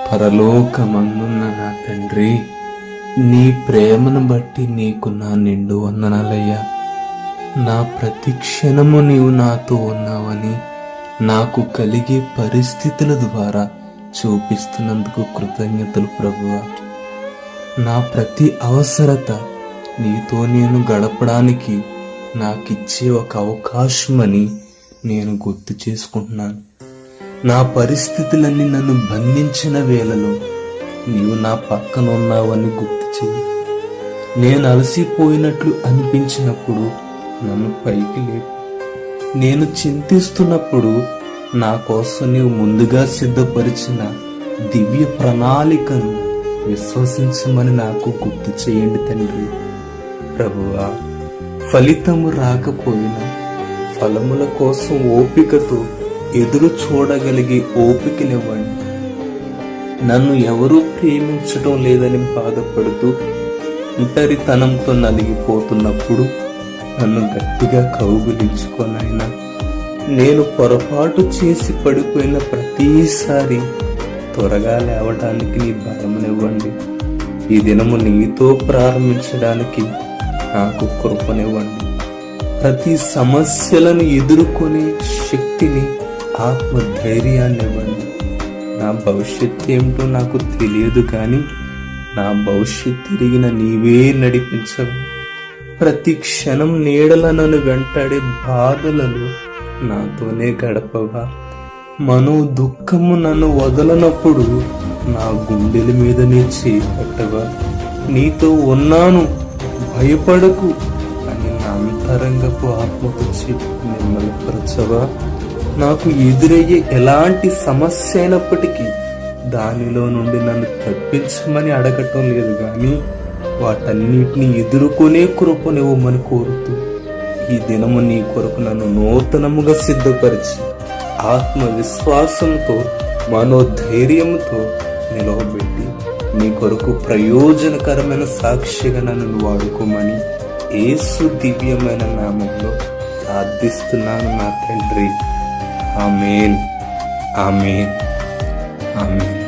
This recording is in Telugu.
పరలోకమందున్న నా తండ్రి, నీ ప్రేమను బట్టి నీకు నా నిండు వందనాలయ్యా. నా ప్రతి క్షణము నీవు నాతో ఉన్నావని నాకు కలిగే పరిస్థితుల ద్వారా చూపిస్తున్నందుకు కృతజ్ఞతలు ప్రభువా. నా ప్రతి అవసరత నీతో నేను గడపడానికి నాకిచ్చే ఒక అవకాశమని నేను గుర్తు చేసుకుంటున్నాను. నా పరిస్థితులన్నీ నన్ను బంధించిన వేళలో నీవు నా పక్కన ఉన్నావని గుర్తు చేయి. నేను అలసిపోయినట్లు అనిపించినప్పుడు నన్ను పైకి లేపు. నేను చింతిస్తున్నప్పుడు నా కోసం నీవు ముందుగా సిద్ధపరిచిన దివ్య ప్రణాళికను విశ్వసించమని నాకు గుర్తు చేయండి తండ్రి. ప్రభువా, ఫలితము రాకపోయినా ఫలముల కోసం ఓపికతో ఎదురు చూడగలిగే ఓపికనివ్వండి. నన్ను ఎవరూ ప్రేమించడం లేదని బాధపడుతూ ఒంటరితనంతో నలిగిపోతున్నప్పుడు నన్ను గట్టిగా కౌగిలించుకోనైనా. నేను పొరపాటు చేసి పడిపోయిన ప్రతిసారి త్వరగా లేవడానికి నీ బలమునివ్వండి. ఈ దినము నీతో ప్రారంభించడానికి నాకు కృపనివ్వండి. ప్రతి సమస్యలను ఎదుర్కొనే శక్తిని, ఆత్మధైర్యాన్ని ఇవ్వండి. నా భవిష్యత్తు ఏమిటో నాకు తెలియదు, కానీ నా భవిష్యత్తు తిరిగిన నీవే నడిపించవు. ప్రతి క్షణం నీడల నన్ను వెంటాడే బాధలలో నాతోనే గడపవా. మనో దుఃఖము నన్ను వదలనప్పుడు నా గుండెల మీద నీ చేపట్టవా. నీతో ఉన్నాను, భయపడకు అని నా అంతరంగపు ఆత్మకు చెప్పి నిమ్మలపరచవా. నాకు ఎదురయ్యే ఎలాంటి సమస్య అయినప్పటికీ దానిలో నుండి నన్ను తప్పించమని అడగటం లేదు, కానీ వాటన్నిటిని ఎదుర్కొనే కృపనివ్వమని కోరుతూ ఈ దినము నీ కొరకు నన్ను నూతనముగా సిద్ధపరిచి ఆత్మవిశ్వాసంతో, మనోధైర్యంతో నిలవబెట్టి నీ కొరకు ప్రయోజనకరమైన సాక్షిగా నన్ను వాడుకోమని యేసు దివ్యమైన నామంలో ప్రార్థిస్తున్నాను నా తండ్రి. ఆమేన్, ఆమేన్, ఆమేన్.